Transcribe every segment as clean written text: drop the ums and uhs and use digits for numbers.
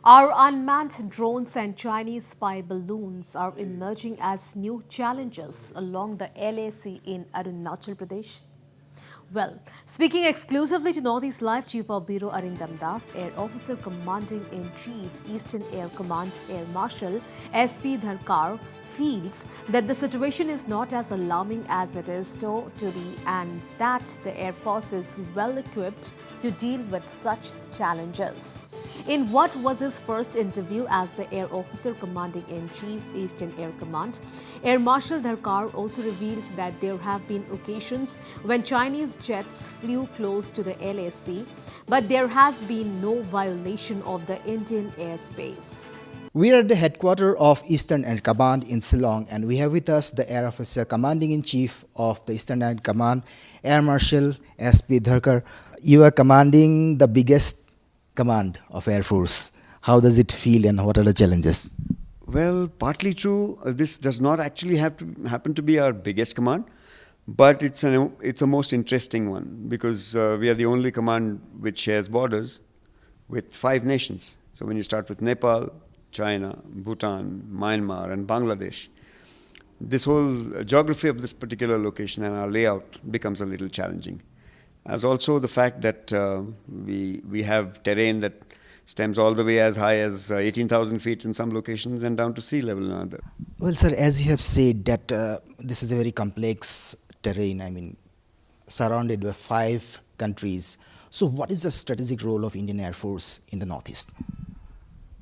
Our unmanned drones and Chinese spy balloons are emerging as new challenges along the LAC in Arunachal Pradesh. Well, speaking exclusively to Northeast Live, Chief of Bureau Arindam Das, Air Officer Commanding in Chief, Eastern Air Command Air Marshal SP Dharkar, feels that the situation is not as alarming as it is to be, and that the Air Force is well equipped to deal with such challenges. In what was his first interview as the Air Officer Commanding in Chief, Eastern Air Command, Air Marshal Dharkar also revealed that there have been occasions when Chinese jets flew close to the LAC, but there has been no violation of the Indian airspace. We are at the headquarters of Eastern Air Command in Shillong, and we have with us the Air Officer Commanding-in-Chief of the Eastern Air Command, Air Marshal SP Dharkar. You are commanding the biggest command of Air Force. How does it feel and what are the challenges? Well, partly true. This does not actually happen to be our biggest command, but it's a most interesting one because we are the only command which shares borders with 5 nations. So when you start with Nepal, China, Bhutan, Myanmar, and Bangladesh, this whole geography of this particular location and our layout becomes a little challenging. As also the fact that we have terrain that stems all the way as high as 18,000 feet in some locations and down to sea level in other. Well, sir, as you have said that this is a very complex terrain, surrounded by 5 countries. So what is the strategic role of Indian Air Force in the Northeast?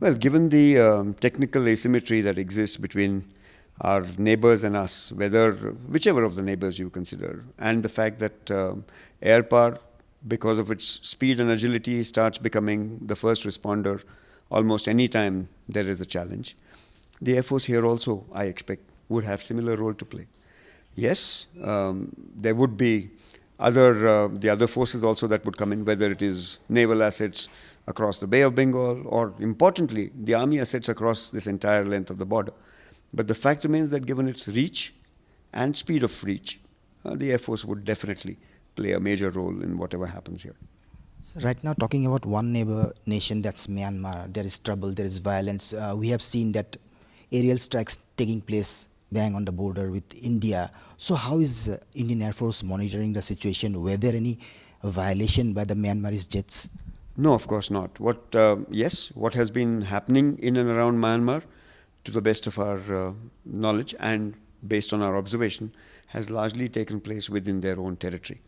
Well, given the technical asymmetry that exists between our neighbors and us, whichever of the neighbors you consider, and the fact that air power, because of its speed and agility, starts becoming the first responder almost any time there is a challenge. The Air Force here also, I expect, would have similar role to play. Yes, there would be the other forces also that would come in, whether it is naval assets across the Bay of Bengal or, importantly, the army assets across this entire length of the border. But the fact remains that given its reach and speed of reach, the Air Force would definitely play a major role in whatever happens here. So right now, talking about one neighbor nation, that's Myanmar, there is trouble, there is violence. We have seen that aerial strikes taking place bang on the border with India. So how is Indian Air Force monitoring the situation? Were there any violation by the Myanmarese jets? No, of course not. What has been happening in and around Myanmar, to the best of our knowledge and based on our observation, has largely taken place within their own territory.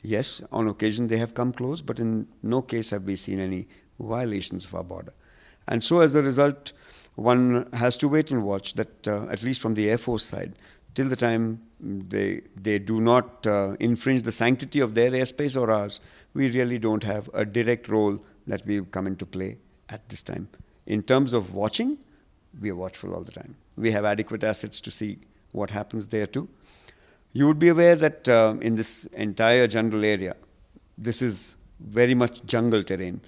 Yes, on occasion they have come close, but in no case have we seen any violations of our border. And so as a result, one has to wait and watch that, at least from the Air Force side, till the time they do not infringe the sanctity of their airspace or ours, we really don't have a direct role that we come into play at this time. In terms of watching, we are watchful all the time. We have adequate assets to see what happens there too. You would be aware that in this entire general area, this is very much jungle terrain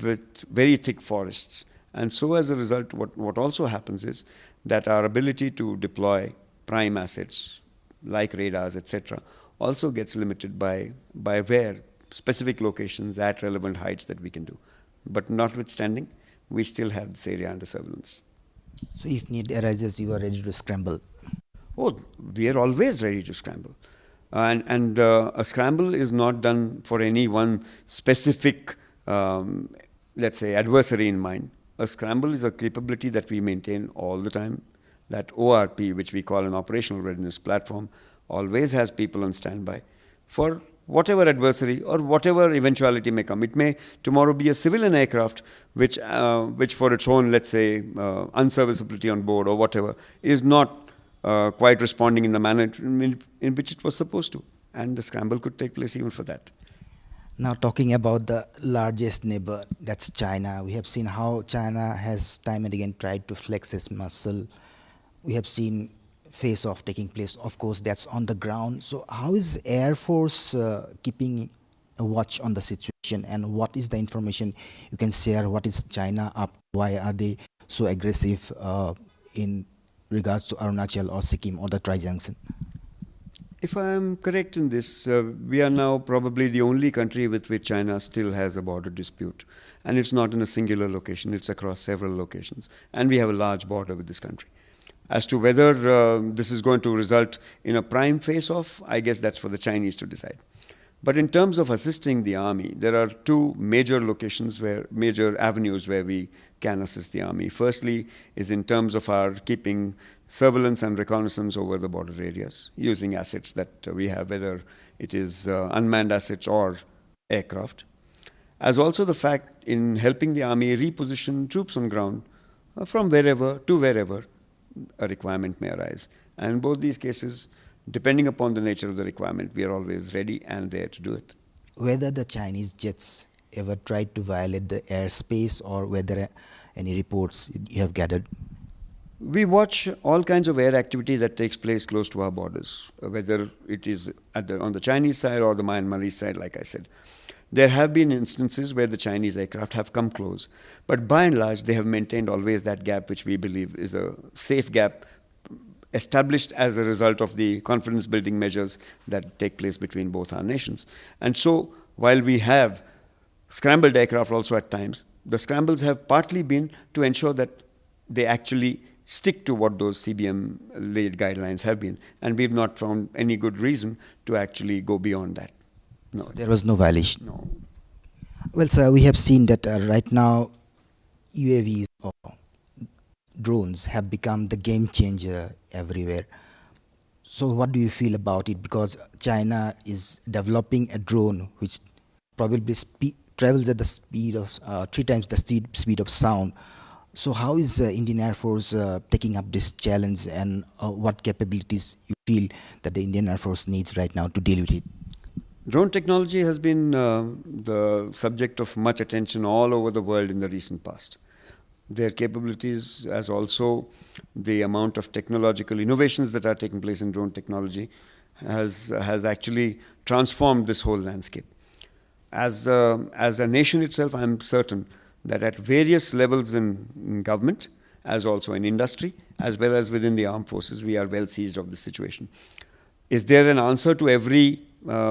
with very thick forests. And so as a result, what also happens is that our ability to deploy prime assets like radars, etc., also gets limited by where specific locations at relevant heights that we can do. But notwithstanding, we still have this area under surveillance. So if need arises, you are ready to scramble? Oh, we are always ready to scramble. And a scramble is not done for any one specific, let's say, adversary in mind. A scramble is a capability that we maintain all the time. That ORP, which we call an operational readiness platform, always has people on standby for whatever adversary or whatever eventuality may come. It may tomorrow be a civilian aircraft which for its own, let's say, unserviceability on board or whatever, is not quite responding in the manner in which it was supposed to. And the scramble could take place even for that. Now talking about the largest neighbor, that's China. We have seen how China has time and again tried to flex its muscle. We have seen face-off taking place. Of course, that's on the ground. So how is Air Force keeping a watch on the situation, and what is the information you can share? What is China up? Why are they so aggressive in regards to Arunachal or Sikkim or the Tri-Junction? If I am correct in this, we are now probably the only country with which China still has a border dispute. And it's not in a singular location, it's across several locations. And we have a large border with this country. As to whether this is going to result in a prime face-off, I guess that's for the Chinese to decide. But in terms of assisting the army, there are two major major avenues where we can assist the army. Firstly is in terms of our keeping surveillance and reconnaissance over the border areas, using assets that we have, whether it is unmanned assets or aircraft. As also the fact in helping the army reposition troops on ground from wherever to wherever a requirement may arise. And in both these cases, depending upon the nature of the requirement, we are always ready and there to do it. Whether the Chinese jets ever tried to violate the airspace, or whether any reports you have gathered? We watch all kinds of air activity that takes place close to our borders, whether it is on the Chinese side or the Myanmarese side, like I said. There have been instances where the Chinese aircraft have come close, but by and large, they have maintained always that gap, which we believe is a safe gap established as a result of the confidence-building measures that take place between both our nations. And so, while we have scrambled aircraft also at times, the scrambles have partly been to ensure that they actually stick to what those CBM-laid guidelines have been. And we've not found any good reason to actually go beyond that. No. There was no violation? No. Well, sir, we have seen that right now UAVs or drones have become the game changer everywhere. So what do you feel about it? Because China is developing a drone which probably travels at the speed of 3 times the speed of sound. So how is Indian Air Force taking up this challenge, and what capabilities you feel that the Indian Air Force needs right now to deal with it? Drone technology has been the subject of much attention all over the world in the recent past. Their capabilities, as also the amount of technological innovations that are taking place in drone technology, has actually transformed this whole landscape. As a nation itself, I'm certain that at various levels in government, as also in industry, as well as within the armed forces, we are well seized of this situation. Is there an answer to every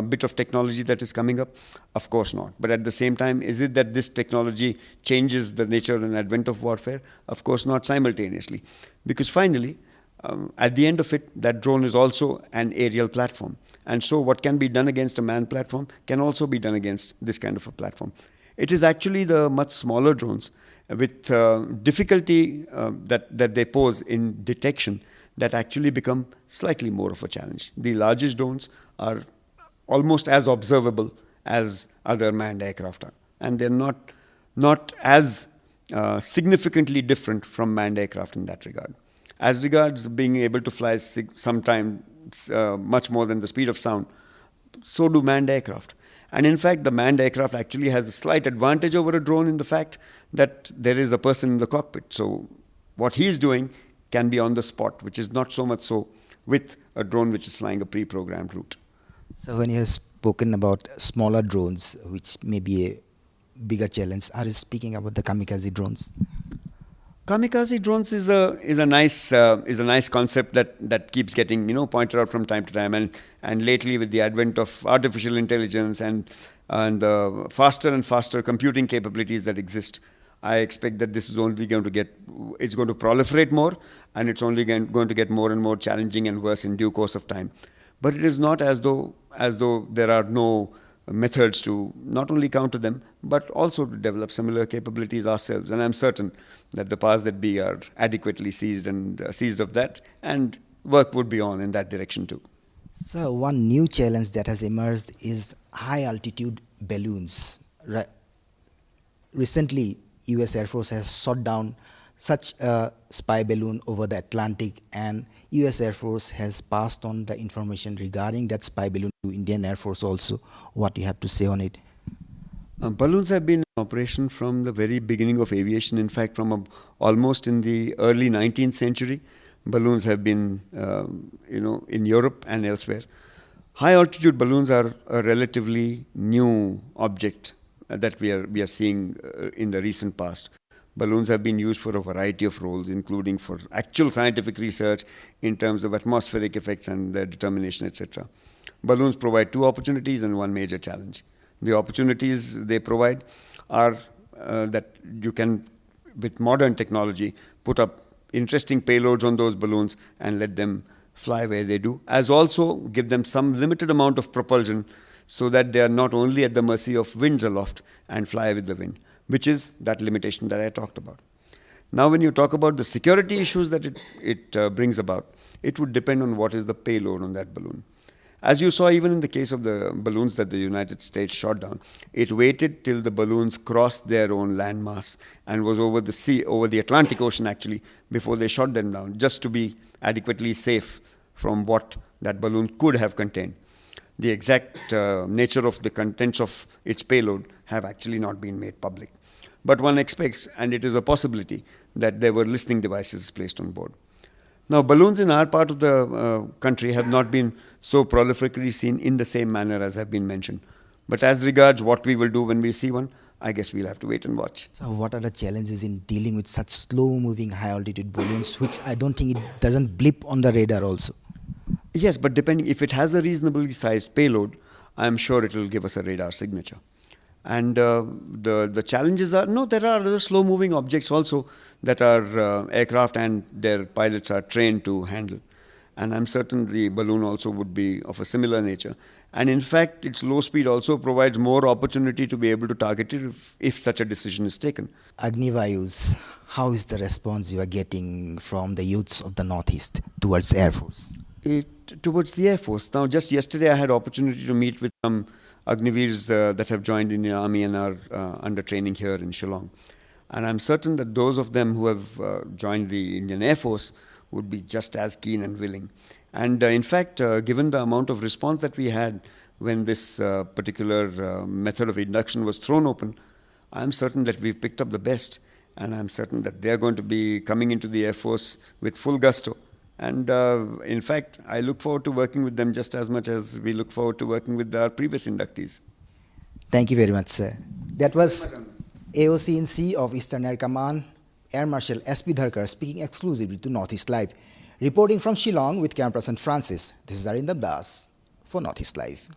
bit of technology that is coming up? Of course not. But at the same time, is it that this technology changes the nature and advent of warfare? Of course not simultaneously. Because finally, at the end of it, that drone is also an aerial platform. And so what can be done against a manned platform can also be done against this kind of a platform. It is actually the much smaller drones with difficulty that they pose in detection that actually become slightly more of a challenge. The largest drones are almost as observable as other manned aircraft are. And they're not as significantly different from manned aircraft in that regard. As regards being able to fly sometimes much more than the speed of sound, so do manned aircraft. And in fact, the manned aircraft actually has a slight advantage over a drone in the fact that there is a person in the cockpit. So what he's doing can be on the spot, which is not so much so with a drone which is flying a pre-programmed route. So when you have spoken about smaller drones, which may be a bigger challenge, are you speaking about the kamikaze drones? Kamikaze drones is a nice concept that keeps getting pointed out from time to time, and lately with the advent of artificial intelligence and faster and faster computing capabilities that exist, I expect that this is only going to proliferate more, and it's only going to get more and more challenging and worse in due course of time. But it is not as though there are no methods to not only counter them, but also to develop similar capabilities ourselves. And I'm certain that the powers that be are adequately seized of that, and work would be on in that direction too. So one new challenge that has emerged is high altitude balloons. Recently, US Air Force has shot down such a spy balloon over the Atlantic, and US Air Force has passed on the information regarding that spy balloon to Indian Air Force also. What do you have to say on it? Balloons have been in operation from the very beginning of aviation. In fact, from almost in the early 19th century, balloons have been in Europe and elsewhere. High altitude balloons are a relatively new object that we are seeing in the recent past. balloons have been used for a variety of roles, including for actual scientific research in terms of atmospheric effects and their determination, etc. Balloons provide two opportunities and one major challenge. The opportunities they provide are that you can, with modern technology, put up interesting payloads on those balloons and let them fly where they do, as also give them some limited amount of propulsion so that they are not only at the mercy of winds aloft and fly with the wind, which is that limitation that I talked about. Now, when you talk about the security issues that it brings about, it would depend on what is the payload on that balloon. As you saw, even in the case of the balloons that the United States shot down, it waited till the balloons crossed their own landmass and was over the sea, over the Atlantic Ocean actually, before they shot them down, just to be adequately safe from what that balloon could have contained. The exact nature of the contents of its payload have actually not been made public. But one expects, and it is a possibility, that there were listening devices placed on board. Now, balloons in our part of the country have not been so prolifically seen in the same manner as have been mentioned. But as regards what we will do when we see one, I guess we'll have to wait and watch. So what are the challenges in dealing with such slow-moving high-altitude balloons, which I don't think it doesn't blip on the radar also? Yes, but depending, if it has a reasonably sized payload, I'm sure it will give us a radar signature. And the challenges are, no, there are other slow-moving objects also that our aircraft and their pilots are trained to handle. And I'm certain the balloon also would be of a similar nature. And in fact, its low speed also provides more opportunity to be able to target it if such a decision is taken. Agnivayus, how is the response you are getting from the youths of the Northeast towards Air Force? Towards the Air Force. Now, just yesterday I had opportunity to meet with some Agniveers that have joined in the Army and are under training here in Shillong. And I'm certain that those of them who have joined the Indian Air Force would be just as keen and willing. And in fact, given the amount of response that we had when this particular method of induction was thrown open, I'm certain that we've picked up the best. And I'm certain that they're going to be coming into the Air Force with full gusto. And in fact, I look forward to working with them just as much as we look forward to working with our previous inductees. Thank you very much, sir. That was AOC-In-C of Eastern Air Command, Air Marshal S.P. Dharkar speaking exclusively to Northeast Live. Reporting from Shillong with camera person Francis, this is Arindam Das for Northeast Live.